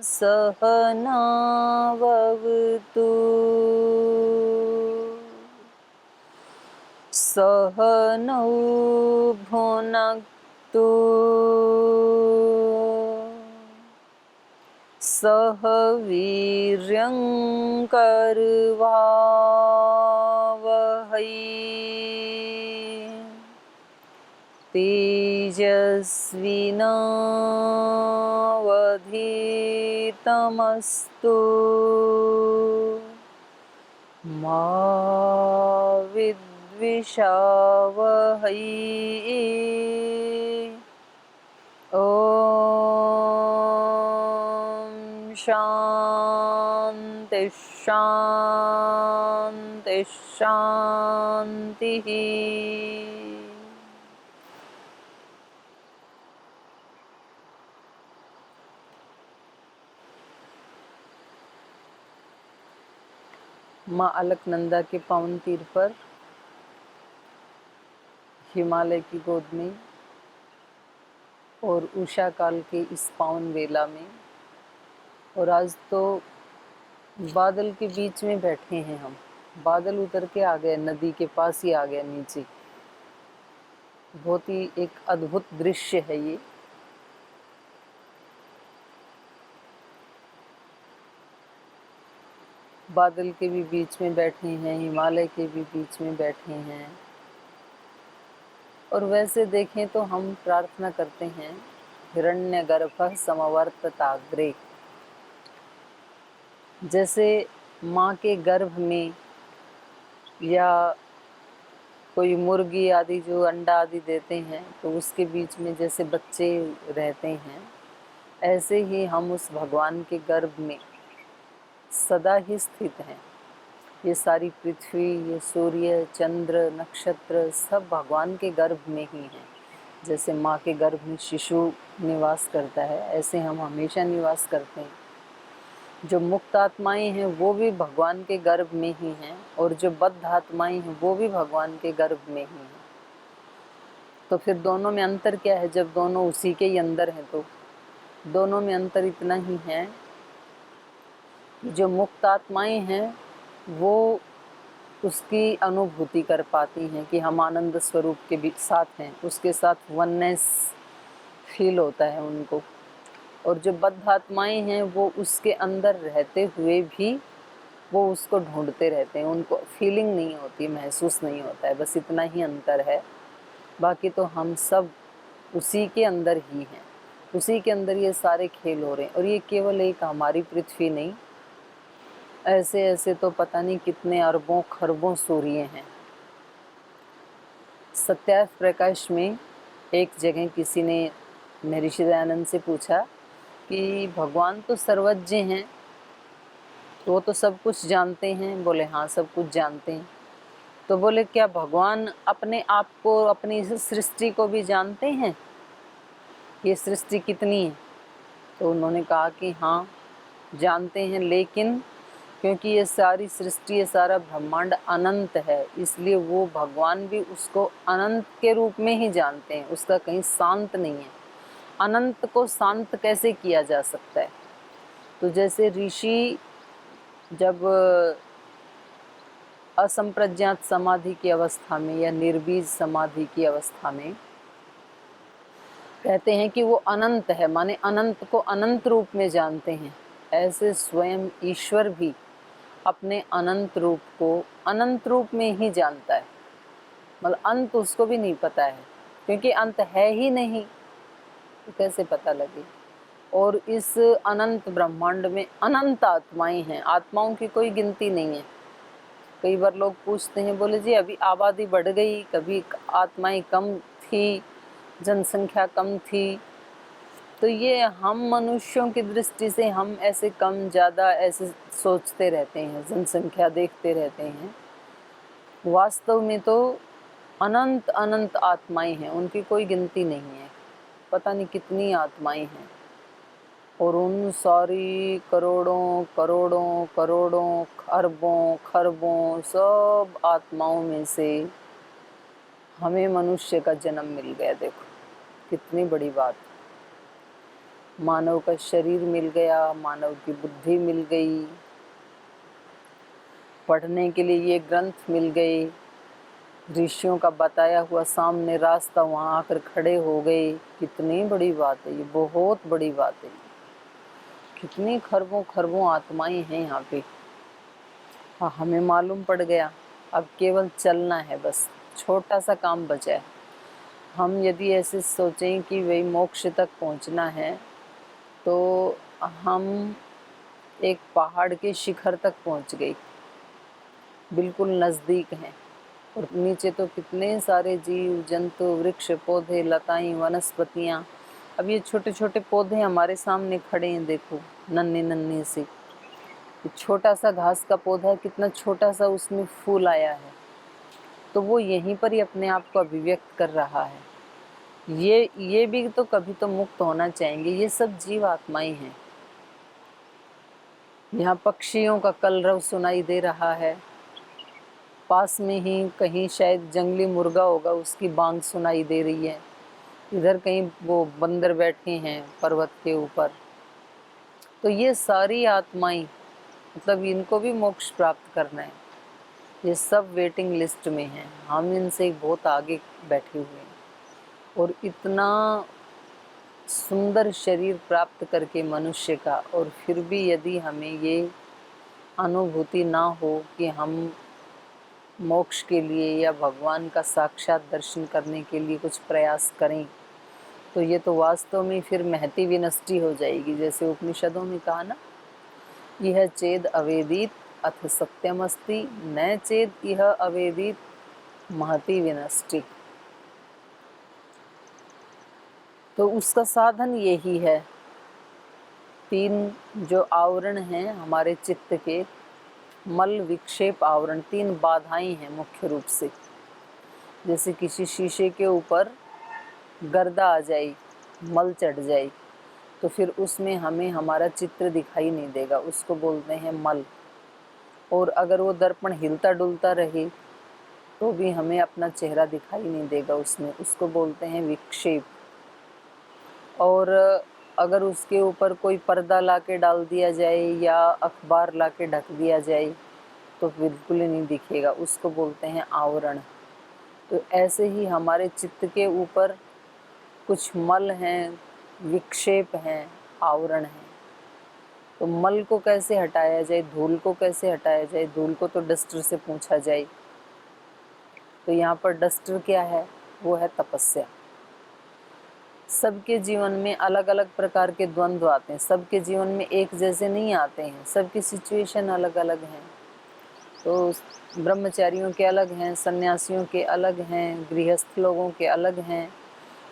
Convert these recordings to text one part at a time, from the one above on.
सहनावतु सहनौ भुनक्तु सह वीर्यं करवावहै तेजस्विनावधीतमस्तु मा विद्विषावहै। ओम शांति शांति शांति। माँ अलकनंदा के पावन तीर पर हिमालय की गोद में और उषा काल के इस पावन वेला में, और आज तो बादल के बीच में बैठे हैं हम। बादल उतर के आ गए, नदी के पास ही आ गए नीचे। बहुत ही एक अद्भुत दृश्य है ये। बादल के भी बीच में बैठे हैं, हिमालय के भी बीच में बैठे हैं। और वैसे देखें तो हम प्रार्थना करते हैं हिरण्यगर्भः समवर्तताग्रे। जैसे माँ के गर्भ में या कोई मुर्गी आदि जो अंडा आदि देते हैं तो उसके बीच में जैसे बच्चे रहते हैं, ऐसे ही हम उस भगवान के गर्भ में सदा ही स्थित हैं। ये सारी पृथ्वी, ये सूर्य, चंद्र, नक्षत्र सब भगवान के गर्भ में ही हैं। जैसे माँ के गर्भ में शिशु निवास करता है, ऐसे हम हमेशा निवास करते हैं। जो मुक्त आत्माएं हैं वो भी भगवान के गर्भ में ही हैं, और जो बद्ध आत्माएं हैं वो भी भगवान के गर्भ में ही हैं। तो फिर दोनों में अंतर क्या है? जब दोनों उसी के ही अंदर हैं तो दोनों में अंतर इतना ही है, जो मुक्त आत्माएं हैं वो उसकी अनुभूति कर पाती हैं कि हम आनंद स्वरूप के भी साथ हैं, उसके साथ वननेस फील होता है उनको। और जो बद्ध आत्माएं हैं वो उसके अंदर रहते हुए भी वो उसको ढूंढते रहते हैं, उनको फीलिंग नहीं होती, महसूस नहीं होता है। बस इतना ही अंतर है, बाकी तो हम सब उसी के अंदर ही हैं। उसी के अंदर ये सारे खेल हो रहे हैं। और ये केवल एक हमारी पृथ्वी नहीं, ऐसे ऐसे तो पता नहीं कितने अरबों खरबों सूर्य हैं। सत्यार्थ प्रकाश में एक जगह किसी ने महर्षि दयानंद से पूछा कि भगवान तो सर्वज्ञ हैं, तो वो तो सब कुछ जानते हैं। बोले हाँ, सब कुछ जानते हैं। तो बोले क्या भगवान अपने आप को, अपनी इस सृष्टि को भी जानते हैं? ये सृष्टि कितनी है? तो उन्होंने कहा कि हाँ जानते हैं, लेकिन क्योंकि ये सारी सृष्टि, ये सारा ब्रह्मांड अनंत है, इसलिए वो भगवान भी उसको अनंत के रूप में ही जानते हैं। उसका कहीं शांत नहीं है। अनंत को शांत कैसे किया जा सकता है? तो जैसे ऋषि जब असंप्रज्ञात समाधि की अवस्था में या निर्बीज समाधि की अवस्था में कहते हैं कि वो अनंत है, माने अनंत को अनंत रूप में जानते हैं, ऐसे स्वयं ईश्वर भी अपने अनंत रूप को अनंत रूप में ही जानता है। मतलब अंत उसको भी नहीं पता है, क्योंकि अंत है ही नहीं, तो कैसे पता लगे। और इस अनंत ब्रह्मांड में अनंत आत्माएं हैं, आत्माओं की कोई गिनती नहीं है। कई बार लोग पूछते हैं, बोले जी अभी आबादी बढ़ गई, कभी आत्माएं कम थी, जनसंख्या कम थी। तो ये हम मनुष्यों की दृष्टि से हम ऐसे कम ज़्यादा ऐसे सोचते रहते हैं, जनसंख्या देखते रहते हैं। वास्तव में तो अनंत अनंत आत्माएं हैं, उनकी कोई गिनती नहीं है। पता नहीं कितनी आत्माएं हैं, और उन सारी करोड़ों करोड़ों करोड़ों अरबों खरबों सब आत्माओं में से हमें मनुष्य का जन्म मिल गया। देखो कितनी बड़ी बात। मानव का शरीर मिल गया, मानव की बुद्धि मिल गई, पढ़ने के लिए ये ग्रंथ मिल गए, ऋषियों का बताया हुआ सामने रास्ता, वहाँ आकर खड़े हो गए। कितनी बड़ी बात है ये, बहुत बड़ी बात है। कितनी खरबों खरबों आत्माएं हैं यहाँ पे। हाँ, हमें मालूम पड़ गया, अब केवल चलना है, बस छोटा सा काम बचा है। हम यदि ऐसे सोचें कि वही मोक्ष तक पहुँचना है, तो हम एक पहाड़ के शिखर तक पहुँच गए, बिल्कुल नज़दीक हैं। और नीचे तो कितने सारे जीव जंतु, वृक्ष, पौधे, लताएं, वनस्पतियाँ। अब ये छोटे छोटे पौधे हमारे सामने खड़े हैं, देखो नन्हे नन्हे से। छोटा सा घास का पौधा, कितना छोटा सा उसमें फूल आया है, तो वो यहीं पर ही अपने आप को अभिव्यक्त कर रहा है। ये भी तो कभी तो मुक्त होना चाहेंगे। ये सब जीव आत्माएं हैं। यहाँ पक्षियों का कलरव सुनाई दे रहा है, पास में ही कहीं शायद जंगली मुर्गा होगा, उसकी बांग सुनाई दे रही है। इधर कहीं वो बंदर बैठे हैं पर्वत के ऊपर। तो ये सारी आत्माएं, मतलब इनको भी मोक्ष प्राप्त करना है। ये सब वेटिंग लिस्ट में हैं। हम इनसे बहुत आगे बैठे हुए हैं। और इतना सुंदर शरीर प्राप्त करके मनुष्य का, और फिर भी यदि हमें ये अनुभूति ना हो कि हम मोक्ष के लिए या भगवान का साक्षात दर्शन करने के लिए कुछ प्रयास करें, तो ये तो वास्तव में फिर महती विनष्टि हो जाएगी। जैसे उपनिषदों में कहा ना, यह चेद अवेदित अथ सत्यमस्ति, न चेद यह अवेदित महती विनष्टि। तो उसका साधन यही है। 3 जो आवरण हैं हमारे चित्त के, मल, विक्षेप, आवरण, 3 बाधाएं हैं मुख्य रूप से। जैसे किसी शीशे के ऊपर गर्दा आ जाए, मल चढ़ जाए, तो फिर उसमें हमें हमारा चित्र दिखाई नहीं देगा, उसको बोलते हैं मल। और अगर वो दर्पण हिलता डुलता रहे तो भी हमें अपना चेहरा दिखाई नहीं देगा उसमें, उसको बोलते हैं विक्षेप। और अगर उसके ऊपर कोई पर्दा ला के डाल दिया जाए या अखबार ला के ढक दिया जाए तो बिल्कुल ही नहीं दिखेगा, उसको बोलते हैं आवरण। तो ऐसे ही हमारे चित्त के ऊपर कुछ मल हैं, विक्षेप हैं, आवरण हैं। तो मल को कैसे हटाया जाए, धूल को कैसे हटाया जाए? धूल को तो डस्टर से पूछा जाए। तो यहाँ पर डस्टर क्या है? वो है तपस्या। सबके जीवन में अलग अलग प्रकार के द्वंद्व आते हैं, सबके जीवन में एक जैसे नहीं आते हैं, सबकी सिचुएशन अलग अलग हैं। तो ब्रह्मचारियों के अलग हैं, सन्यासियों के अलग हैं, गृहस्थ लोगों के अलग हैं,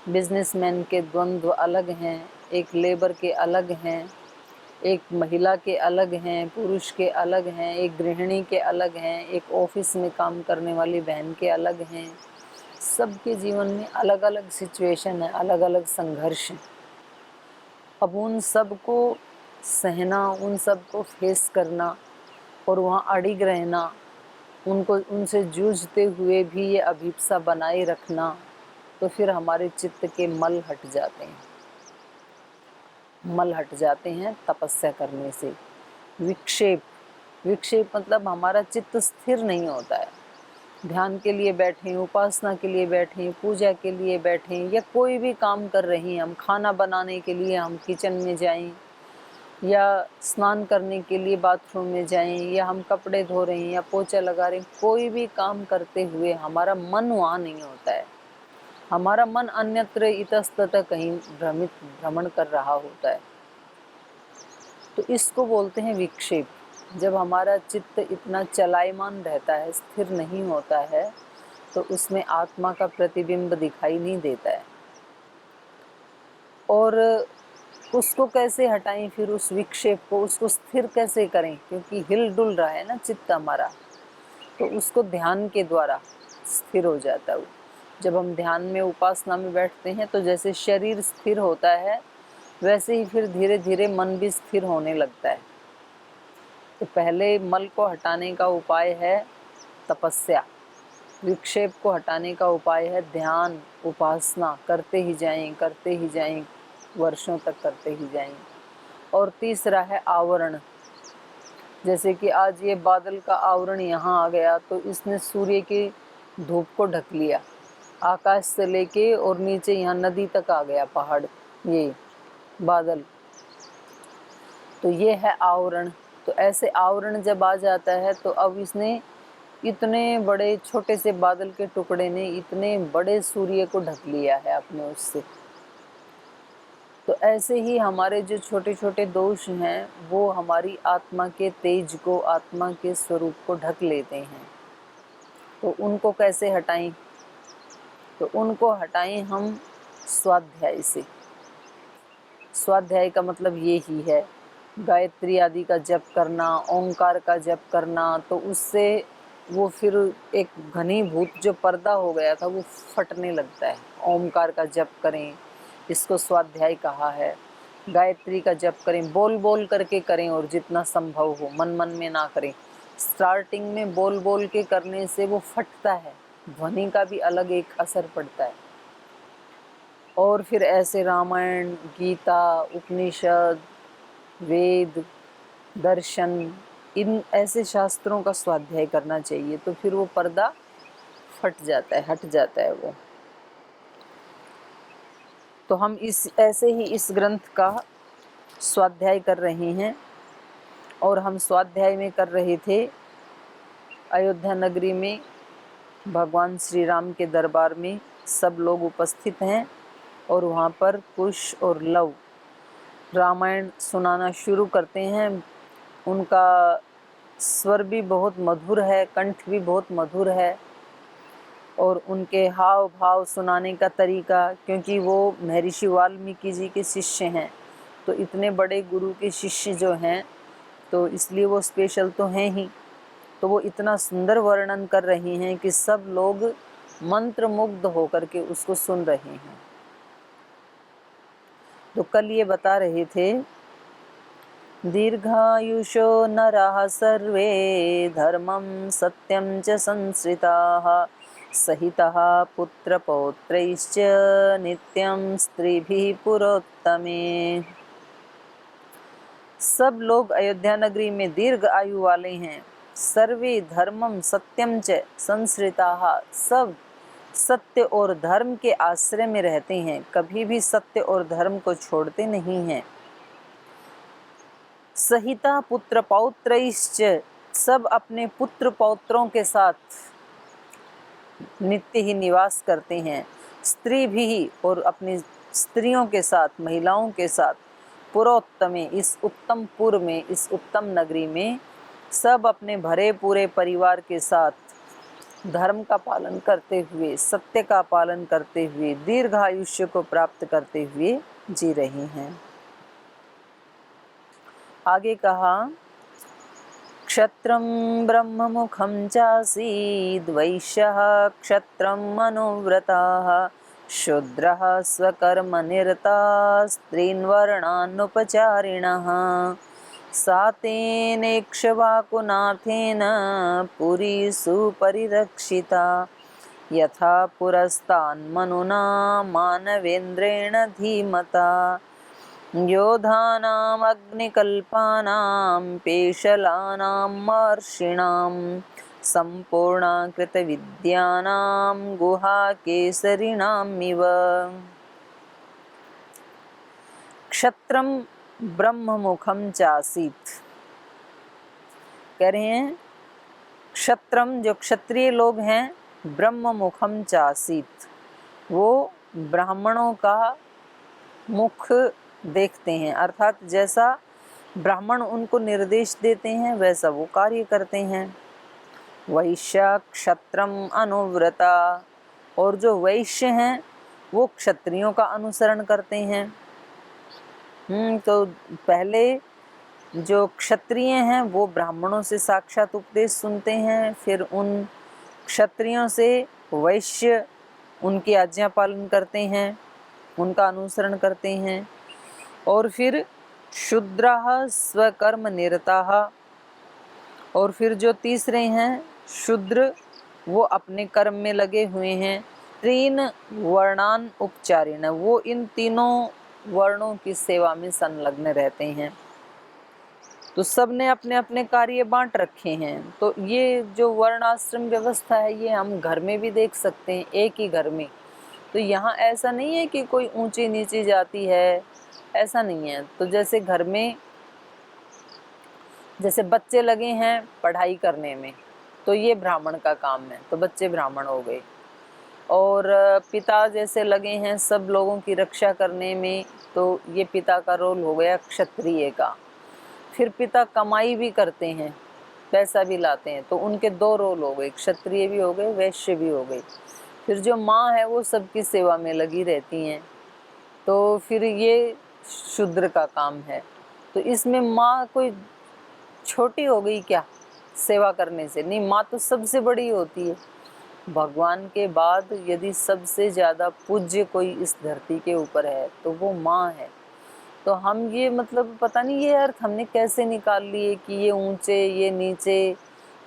बिजनेसमैन के द्वंद्व अलग हैं, एक लेबर के अलग हैं, एक महिला के अलग हैं, पुरुष के अलग हैं, एक गृहिणी के अलग हैं, एक ऑफिस में काम करने वाली बहन के अलग हैं। सबके जीवन में अलग अलग सिचुएशन है, अलग अलग संघर्ष हैं। अब उन सब को सहना, उन सब को फेस करना और वहाँ अड़िग रहना, उनको उनसे जूझते हुए भी ये अभिप्सा बनाए रखना, तो फिर हमारे चित्त के मल हट जाते हैं। मल हट जाते हैं तपस्या करने से। विक्षेप, विक्षेप मतलब हमारा चित्त स्थिर नहीं होता है। ध्यान के लिए बैठें, उपासना के लिए बैठें, पूजा के लिए बैठें, या कोई भी काम कर रहे हैं हम, खाना बनाने के लिए हम किचन में जाएं, या स्नान करने के लिए बाथरूम में जाएं, या हम कपड़े धो रहे हैं या पोछा लगा रहे हैं, कोई भी काम करते हुए हमारा मन वहाँ नहीं होता है। हमारा मन अन्यत्र इतस्ततः कहीं भ्रमण कर रहा होता है। तो इसको बोलते हैं विक्षेप। जब हमारा चित्त इतना चलायमान रहता है, स्थिर नहीं होता है, तो उसमें आत्मा का प्रतिबिंब दिखाई नहीं देता है। और उसको कैसे हटाएं फिर उस विक्षेप को, उसको स्थिर कैसे करें? क्योंकि हिल डुल रहा है ना चित्त हमारा, तो उसको ध्यान के द्वारा स्थिर हो जाता है। जब हम ध्यान में, उपासना में बैठते हैं, तो जैसे शरीर स्थिर होता है, वैसे ही फिर धीरे धीरे मन भी स्थिर होने लगता है। तो पहले मल को हटाने का उपाय है तपस्या, विक्षेप को हटाने का उपाय है ध्यान, उपासना करते ही जाएं, करते ही जाएं, वर्षों तक करते ही जाएंगे। और तीसरा है आवरण। जैसे कि आज ये बादल का आवरण यहाँ आ गया तो इसने सूर्य की धूप को ढक लिया, आकाश से लेके और नीचे यहाँ नदी तक आ गया पहाड़, ये बादल, तो ये है आवरण। तो ऐसे आवरण जब आ जाता है तो अब इसने इतने बड़े, छोटे से बादल के टुकड़े ने इतने बड़े सूर्य को ढक लिया है अपने उससे। तो ऐसे ही हमारे जो छोटे छोटे दोष हैं वो हमारी आत्मा के तेज को, आत्मा के स्वरूप को ढक लेते हैं। तो उनको कैसे हटाएं? तो उनको हटाएं हम स्वाध्याय से। स्वाध्याय का मतलब ये ही है, गायत्री आदि का जप करना, ओंकार का जप करना। तो उससे वो फिर एक घनीभूत जो पर्दा हो गया था वो फटने लगता है। ओंकार का जप करें, इसको स्वाध्याय कहा है। गायत्री का जप करें, बोल बोल करके करें और जितना संभव हो, मन मन में ना करें। स्टार्टिंग में बोल बोल के करने से वो फटता है, ध्वनि का भी अलग एक असर पड़ता है। और फिर ऐसे रामायण, गीता, उपनिषद, वेद, दर्शन, इन ऐसे शास्त्रों का स्वाध्याय करना चाहिए। तो फिर वो पर्दा फट जाता है, हट जाता है वो। तो हम ऐसे ही इस ग्रंथ का स्वाध्याय कर रहे हैं। और हम स्वाध्याय में कर रहे थे अयोध्या नगरी में भगवान श्री राम के दरबार में सब लोग उपस्थित हैं और वहाँ पर कुश और लव रामायण सुनाना शुरू करते हैं। उनका स्वर भी बहुत मधुर है, कंठ भी बहुत मधुर है और उनके हाव भाव सुनाने का तरीका, क्योंकि वो महर्षि वाल्मीकि जी के शिष्य हैं, तो इतने बड़े गुरु के शिष्य जो हैं तो इसलिए वो स्पेशल तो हैं ही। तो वो इतना सुंदर वर्णन कर रहे हैं कि सब लोग मंत्रमुग्ध होकर के उसको सुन रहे हैं। तो कल ये बता रहे थे, दीर्घायुषो नराः सर्वे धर्मं सत्यं च संश्रिताः सहितः पुत्रपौत्रैश्च नित्यं स्त्रीभिः पुरोत्तमे। सब लोग अयोध्या नगरी में दीर्घ आयु वाले हैं। सर्वे धर्मम सत्यम च संश्रिताः, सब सत्य और धर्म के आश्रय में रहते हैं, कभी भी सत्य और धर्म को छोड़ते नहीं हैं। सहिता पुत्र पौत्रैश्च, सब अपने पुत्र पौत्रों के साथ नित्य ही निवास करते हैं। स्त्री भी, और अपनी स्त्रियों के साथ, महिलाओं के साथ, पुरोत्तमे, इस उत्तम पुर में, इस उत्तम नगरी में सब अपने भरे पूरे परिवार के साथ धर्म का पालन करते हुए, सत्य का पालन करते हुए, दीर्घायुष्य को प्राप्त करते हुए जी रहे हैं। आगे कहा, क्षत्रं ब्रह्ममुखं चासीद् वैश्यः क्षत्रं मनुव्रताः शूद्रः स्वकर्मनिरताः स्त्रीन् वर्णानुपचारिणः। सा तेनेक्ष्वाकुनाथेन पुरी सुपरिरक्षिता यथा पुरस्तान्मनुना मानवेन्द्रेण धीमता। योधानाम् अग्निकल्पानां पेशलानां महर्षिणां सम्पूर्णाकृतविद्यानां गुहाकेसरिणामिव। क्षत्रम ब्रह्ममुखम चासीत, कह रहे हैं क्षत्रम, जो क्षत्रिय लोग हैं, ब्रह्ममुखम चासीत, वो ब्राह्मणों का मुख देखते हैं, अर्थात जैसा ब्राह्मण उनको निर्देश देते हैं वैसा वो कार्य करते हैं। वैश्य क्षत्रम अनुव्रता, और जो वैश्य हैं वो क्षत्रियों का अनुसरण करते हैं। तो पहले जो क्षत्रिय हैं वो ब्राह्मणों से साक्षात उपदेश सुनते हैं, फिर उन क्षत्रियों से वैश्य उनकी आज्ञा पालन करते हैं, उनका अनुसरण करते हैं। और फिर शूद्राः स्वकर्म निरताः, और फिर जो तीसरे हैं शूद्र, वो अपने कर्म में लगे हुए हैं। तीन वर्णान उपचारिण, वो इन तीनों वर्णों की सेवा में संलग्न रहते हैं। तो सब ने अपने अपने कार्य बांट रखे हैं। तो ये जो वर्ण आश्रम व्यवस्था है ये हम घर में भी देख सकते हैं, एक ही घर में। तो यहाँ ऐसा नहीं है कि कोई ऊंची नीची जाति है, ऐसा नहीं है। तो जैसे घर में जैसे बच्चे लगे हैं पढ़ाई करने में, तो ये ब्राह्मण का काम है, तो बच्चे ब्राह्मण हो गए। और पिता जैसे लगे हैं सब लोगों की रक्षा करने में, तो ये पिता का रोल हो गया क्षत्रिय का। फिर पिता कमाई भी करते हैं, पैसा भी लाते हैं, तो उनके दो रोल हो गए, क्षत्रिय भी हो गए, वैश्य भी हो गए। फिर जो माँ है वो सबकी सेवा में लगी रहती हैं, तो फिर ये शूद्र का काम है। तो इसमें माँ कोई छोटी हो गई क्या सेवा करने से? नहीं, माँ तो सबसे बड़ी होती है। भगवान के बाद यदि सबसे ज़्यादा पूज्य कोई इस धरती के ऊपर है तो वो माँ है। तो हम ये मतलब पता नहीं ये अर्थ हमने कैसे निकाल लिए कि ये ऊंचे ये नीचे।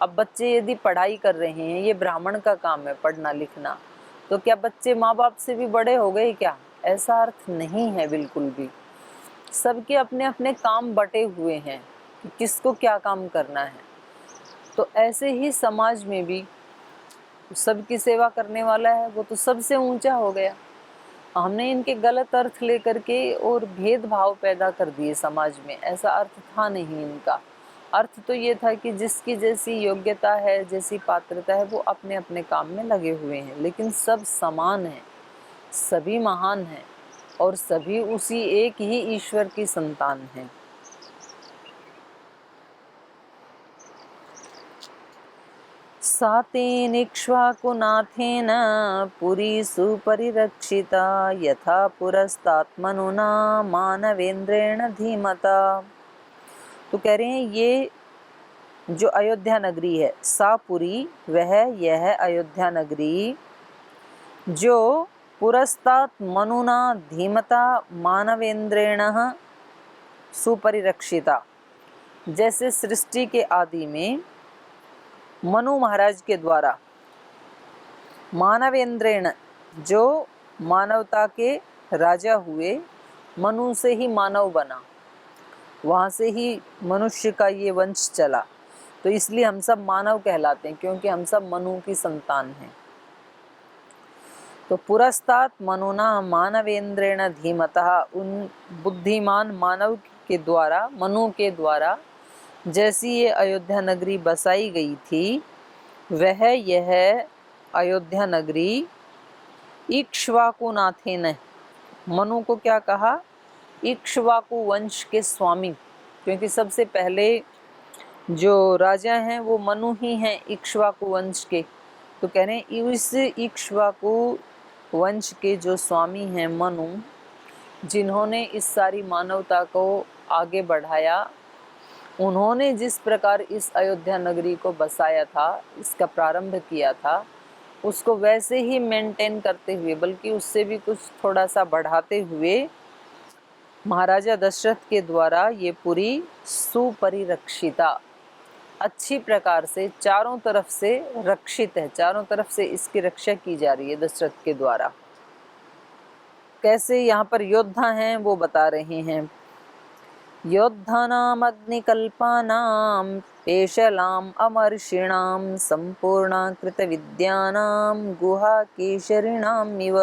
अब बच्चे यदि पढ़ाई कर रहे हैं, ये ब्राह्मण का काम है पढ़ना लिखना, तो क्या बच्चे माँ बाप से भी बड़े हो गए क्या? ऐसा अर्थ नहीं है बिल्कुल भी। सबके अपने अपने काम बटे हुए हैं कि किसको क्या काम करना है। तो ऐसे ही समाज में भी सबकी सेवा करने वाला है वो तो सबसे ऊंचा हो गया। हमने इनके गलत अर्थ लेकर के और भेदभाव पैदा कर दिए समाज में, ऐसा अर्थ था नहीं इनका। अर्थ तो ये था कि जिसकी जैसी योग्यता है, जैसी पात्रता है, वो अपने अपने काम में लगे हुए हैं, लेकिन सब समान हैं, सभी महान हैं और सभी उसी एक ही ईश्वर की संतान हैं। सातेन इक्ष्वाकुनाथेन पुरी सुपरिरक्षिता यथा पुरस्तात्मनुना मानवेंद्रेण धीमता। तो कह रहे हैं ये जो अयोध्या नगरी है, सापुरी वह यह अयोध्या नगरी जो पुरस्तात् मनुना धीमता मानवेंद्रेण सुपरिरक्षिता, जैसे सृष्टि के आदि में मनु महाराज के द्वारा मानवेंद्रेण जो मानवता के राजा हुए, मनु से ही मानव बना, वहाँ से ही मनुष्य का ये वंश चला, तो इसलिए हम सब मानव कहलाते हैं क्योंकि हम सब मनु की संतान हैं। तो पुरस्तात् मनुना मानवेंद्रेण धीमतः, उन बुद्धिमान मानव के द्वारा, मनु के द्वारा जैसी ये अयोध्या नगरी बसाई गई थी, वह यह अयोध्या नगरी इक्ष्वाकुनाथेन, मनु को क्या कहा? इक्ष्वाकु वंश के स्वामी, क्योंकि सबसे पहले जो राजा हैं वो मनु ही हैं इक्ष्वाकु वंश के। तो कह रहे हैं इस इक्ष्वाकु वंश के जो स्वामी हैं मनु, जिन्होंने इस सारी मानवता को आगे बढ़ाया, उन्होंने जिस प्रकार इस अयोध्या नगरी को बसाया था, इसका प्रारंभ किया था, उसको वैसे ही मेंटेन करते हुए, बल्कि उससे भी कुछ थोड़ा सा बढ़ाते हुए महाराजा दशरथ के द्वारा ये पूरी सुपरिरक्षिता, अच्छी प्रकार से चारों तरफ से रक्षित है, चारों तरफ से इसकी रक्षा की जा रही है दशरथ के द्वारा। कैसे यहाँ पर योद्धा हैं वो बता रहे हैं। योद्धानाम अग्निकल्पानां पेशलाम अमर्षिणां संपूर्णा कृत विद्यानां गुहा केशरिणाम इव।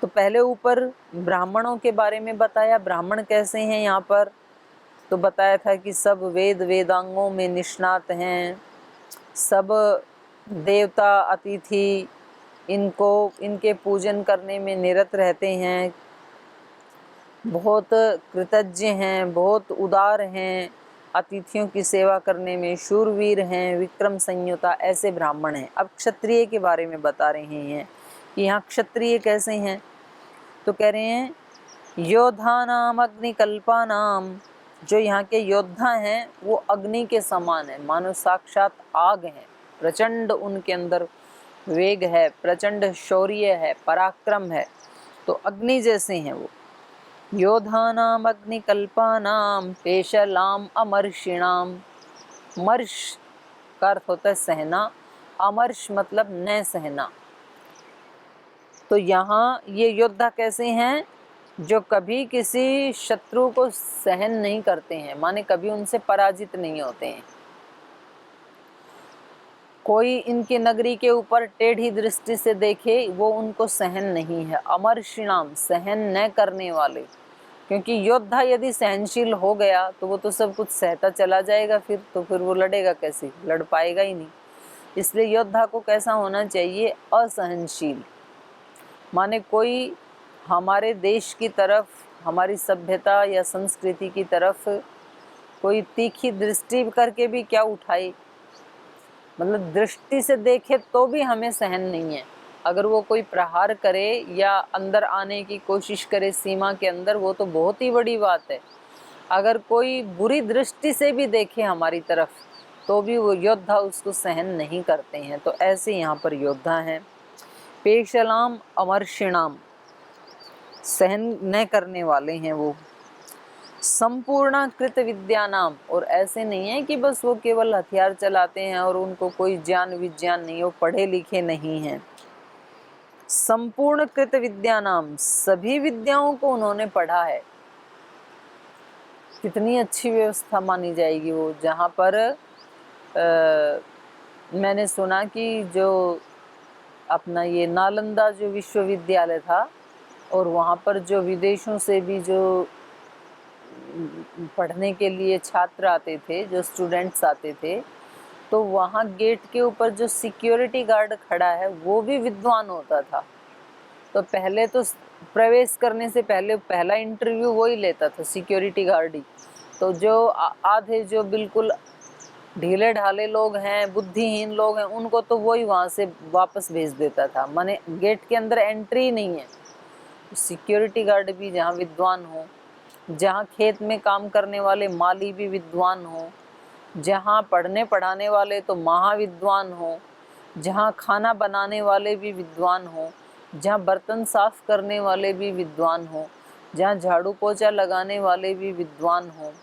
तो पहले ऊपर ब्राह्मणों के बारे में बताया, ब्राह्मण कैसे हैं यहाँ पर, तो बताया था कि सब वेद वेदांगों में निष्णात हैं, सब देवता अतिथि इनको इनके पूजन करने में निरत रहते हैं, बहुत कृतज्ञ हैं, बहुत उदार हैं, अतिथियों की सेवा करने में शूरवीर हैं, विक्रम संयुता, ऐसे ब्राह्मण हैं। अब क्षत्रिय के बारे में बता रहे हैं कि यहाँ क्षत्रिय कैसे हैं। तो कह रहे हैं योद्धा नाम अग्निकल्पा नाम, जो यहाँ के योद्धा हैं वो अग्नि के समान है, मानो साक्षात आग है, प्रचंड उनके अंदर वेग है, प्रचंड शौर्य है, पराक्रम है, तो अग्नि जैसे हैं वो। योद्धानाम अग्निकल्पानाम पेशलाम अमर्षिणाम, मर्ष का अर्थ होता है सहना, अमर्ष मतलब न सहना। तो यहाँ ये योद्धा कैसे हैं? जो कभी किसी शत्रु को सहन नहीं करते हैं, माने कभी उनसे पराजित नहीं होते हैं। कोई इनकी नगरी के ऊपर टेढ़ी दृष्टि से देखे वो उनको सहन नहीं है। अमर्षिणाम, सहन न करने वाले, क्योंकि योद्धा यदि सहनशील हो गया तो वो तो सब कुछ सहता चला जाएगा, फिर वो लड़ेगा कैसे, लड़ पाएगा ही नहीं। इसलिए योद्धा को कैसा होना चाहिए, असहनशील। माने कोई हमारे देश की तरफ, हमारी सभ्यता या संस्कृति की तरफ कोई तीखी दृष्टि करके भी क्या उठाए, मतलब दृष्टि से देखे तो भी हमें सहन नहीं है। अगर वो कोई प्रहार करे या अंदर आने की कोशिश करे सीमा के अंदर, वो तो बहुत ही बड़ी बात है। अगर कोई बुरी दृष्टि से भी देखे हमारी तरफ तो भी वो योद्धा उसको सहन नहीं करते हैं। तो ऐसे यहाँ पर योद्धा हैं। पेशलाम अमर्षिणाम, सहन न करने वाले हैं वो। संपूर्ण कृत विद्या नाम, और ऐसे नहीं है कि बस वो केवल हथियार चलाते हैं और उनको कोई ज्ञान विज्ञान नहीं, वो पढ़े लिखे नहीं हैं। संपूर्ण कृत विद्या नाम, सभी विद्याओं को उन्होंने पढ़ा है। कितनी अच्छी व्यवस्था मानी जाएगी वो, जहाँ पर मैंने सुना कि जो अपना ये नालंदा जो विश्वविद्यालय था, और वहाँ पर जो विदेशों से भी जो पढ़ने के लिए छात्र आते थे, जो स्टूडेंट्स आते थे, तो वहाँ गेट के ऊपर जो सिक्योरिटी गार्ड खड़ा है वो भी विद्वान होता था। तो पहले तो प्रवेश करने से पहले पहला इंटरव्यू वो ही लेता था, सिक्योरिटी गार्ड ही। तो जो आधे जो बिल्कुल ढीले ढाले लोग हैं, बुद्धिहीन लोग हैं, उनको तो वही वहाँ से वापस भेज देता था। माने गेट के अंदर एंट्री नहीं है। सिक्योरिटी गार्ड भी जहाँ विद्वान हो, जहाँ खेत में काम करने वाले माली भी विद्वान हो, जहाँ पढ़ने पढ़ाने वाले तो महाविद्वान हो, जहाँ खाना बनाने वाले भी विद्वान हो, जहाँ बर्तन साफ करने वाले भी विद्वान हो, जहाँ झाड़ू पोछा लगाने वाले भी विद्वान हो,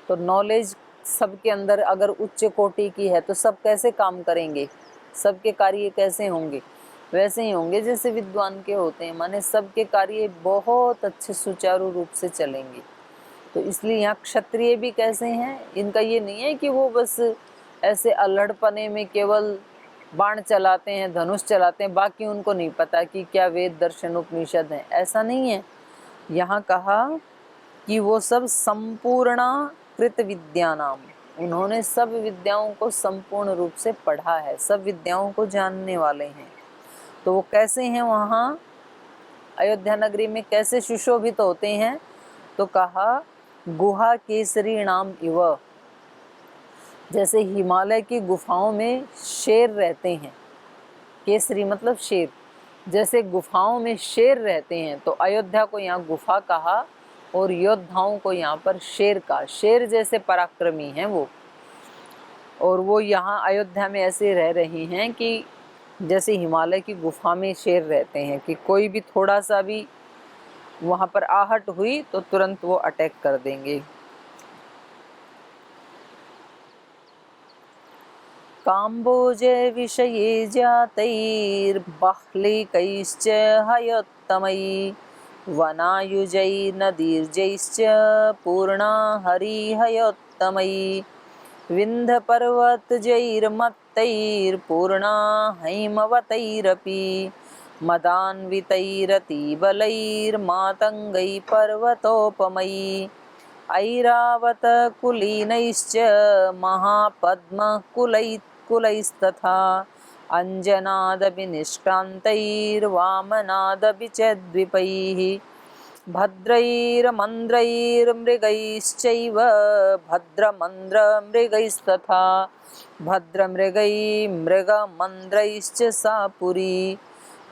तो नॉलेज सबके अंदर अगर उच्च कोटि की है तो सब कैसे काम करेंगे, सबके कार्य कैसे होंगे, वैसे ही होंगे जैसे विद्वान के होते हैं। माने सबके कार्य बहुत अच्छे सुचारू रूप से चलेंगे। तो इसलिए यहाँ क्षत्रिय भी कैसे हैं, इनका ये नहीं है कि वो बस ऐसे अल्हड़पने में केवल बाण चलाते हैं, धनुष चलाते हैं, बाकी उनको नहीं पता कि क्या वेद दर्शन उपनिषद हैं, ऐसा नहीं है। यहाँ कहा कि वो सब संपूर्ण कृत विद्या नाम, उन्होंने सब विद्याओं को संपूर्ण रूप से पढ़ा है, सब विद्याओं को जानने वाले हैं। तो वो कैसे हैं वहाँ अयोध्या नगरी में, कैसे सुशोभित होते हैं, तो कहा गुहा केसरी नाम इव, जैसे हिमालय की गुफाओं में शेर रहते हैं, केसरी मतलब शेर, जैसे गुफाओं में शेर रहते हैं, तो अयोध्या को यहाँ गुफा कहा और योद्धाओं को यहाँ पर शेर का, शेर जैसे पराक्रमी हैं वो। और वो यहाँ अयोध्या में ऐसे रह रही हैं कि जैसे हिमालय की गुफा में शेर रहते हैं, कि कोई भी थोड़ा सा भी वहाँ पर आहट हुई तो तुरंत वो अटैक कर देंगे। काम्बोजे विषये जातैर्बाह्लिकैश्च हयोत्तमैः वनायुजैर्नदीर्जैश्च पूर्णा हरिहयोत्तमैः विन्ध्यपर्वतजैर्मत्तैर्पूर्णा हैमवतैरपि मदान्वितैरतिबलैर्मातङ्गैः पर्वतोपमैः ऐरावतकुलीनैश्च महापद्मकुलैस्तथा अञ्जनादभिनिष्क्रान्तैर्वामनादपि च द्विपैः भद्रैर्मन्द्रैर्मृगैश्चैव भद्रमन्द्रमृगैस्तथा भद्रमृगैर्मृगमन्द्रैश्च सा पुरी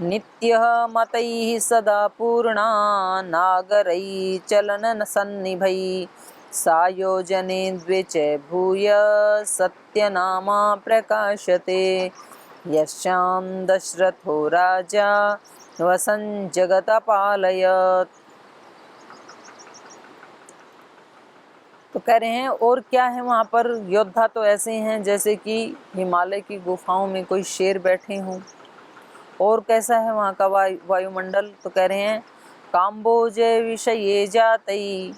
नित्यः मतैः सदा पूर्णा नागरैश्चलनसन्निभैः सायोजने द्वे च भूय सत्यनामा प्रकाशते यस्यां दशरथो राजा वसन् जगतपालयत्। तो कह रहे हैं और क्या है वहाँ पर, योद्धा तो ऐसे हैं जैसे कि हिमालय की गुफाओं में कोई शेर बैठे हों। और कैसा है वहाँ का वायुमंडल, तो कह रहे हैं काम्बोज विषये जातई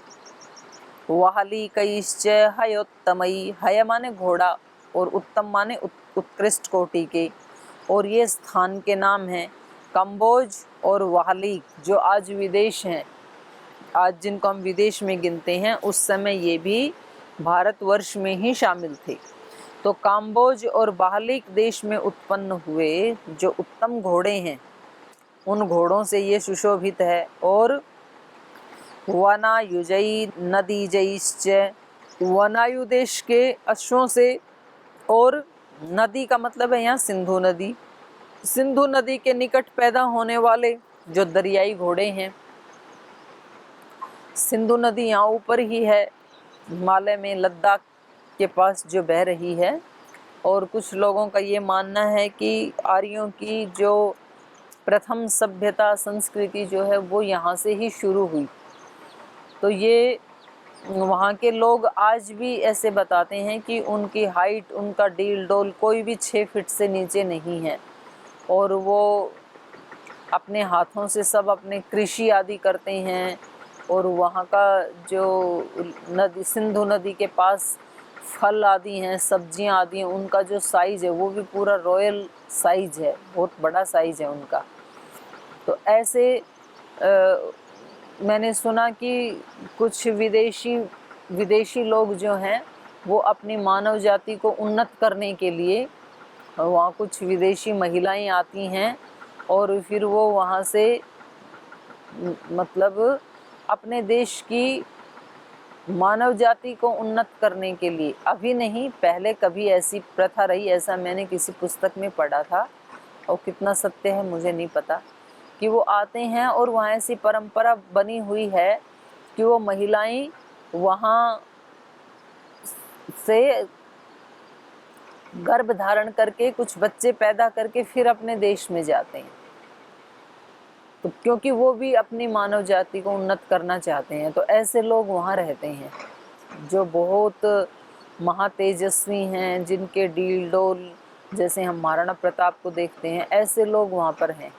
वाहलिकैश्च हयोत्तमई। हय माने घोड़ा और उत्तम माने उत्कृष्ट कोटि के। और ये स्थान के नाम हैं काम्बोज और वाहलिक, जो आज विदेश हैं, आज जिनको हम विदेश में गिनते हैं, उस समय ये भी भारतवर्ष में ही शामिल थे। तो काम्बोज और वाहलिक देश में उत्पन्न हुए जो उत्तम घोड़े हैं, उन घोड़ों से ये सुशोभित है। और वनायुजई नदीजैश्च, वनायु देश के अश्वों से, और नदी का मतलब है यहाँ सिंधु नदी, सिंधु नदी के निकट पैदा होने वाले जो दरियाई घोड़े हैं। सिंधु नदी यहाँ ऊपर ही है, हिमालय में लद्दाख के पास जो बह रही है। और कुछ लोगों का ये मानना है कि आर्यों की जो प्रथम सभ्यता संस्कृति जो है वो यहाँ से ही शुरू हुई। तो ये वहाँ के लोग आज भी ऐसे बताते हैं कि उनकी हाइट, उनका डील डोल कोई भी 6 फीट से नीचे नहीं है। और वो अपने हाथों से सब अपने कृषि आदि करते हैं। और वहाँ का जो नदी, सिंधु नदी के पास फल आदि हैं, सब्जियां आदि हैं, उनका जो साइज़ है वो भी पूरा रॉयल साइज़ है, बहुत बड़ा साइज़ है उनका। तो ऐसे मैंने सुना कि कुछ विदेशी लोग जो हैं वो अपनी मानव जाति को उन्नत करने के लिए, वहाँ कुछ विदेशी महिलाएं आती हैं और फिर वो वहाँ से मतलब अपने देश की मानव जाति को उन्नत करने के लिए, अभी नहीं पहले कभी ऐसी प्रथा रही, ऐसा मैंने किसी पुस्तक में पढ़ा था, और कितना सत्य है मुझे नहीं पता, कि वो आते हैं और वहाँ ऐसी परंपरा बनी हुई है कि वो महिलाएं वहाँ से गर्भ धारण करके कुछ बच्चे पैदा करके फिर अपने देश में जाते हैं। तो क्योंकि वो भी अपनी मानव जाति को उन्नत करना चाहते हैं। तो ऐसे लोग वहाँ रहते हैं जो बहुत महातेजस्वी हैं, जिनके डील डोल, जैसे हम महाराणा प्रताप को देखते हैं, ऐसे लोग वहाँ पर हैं।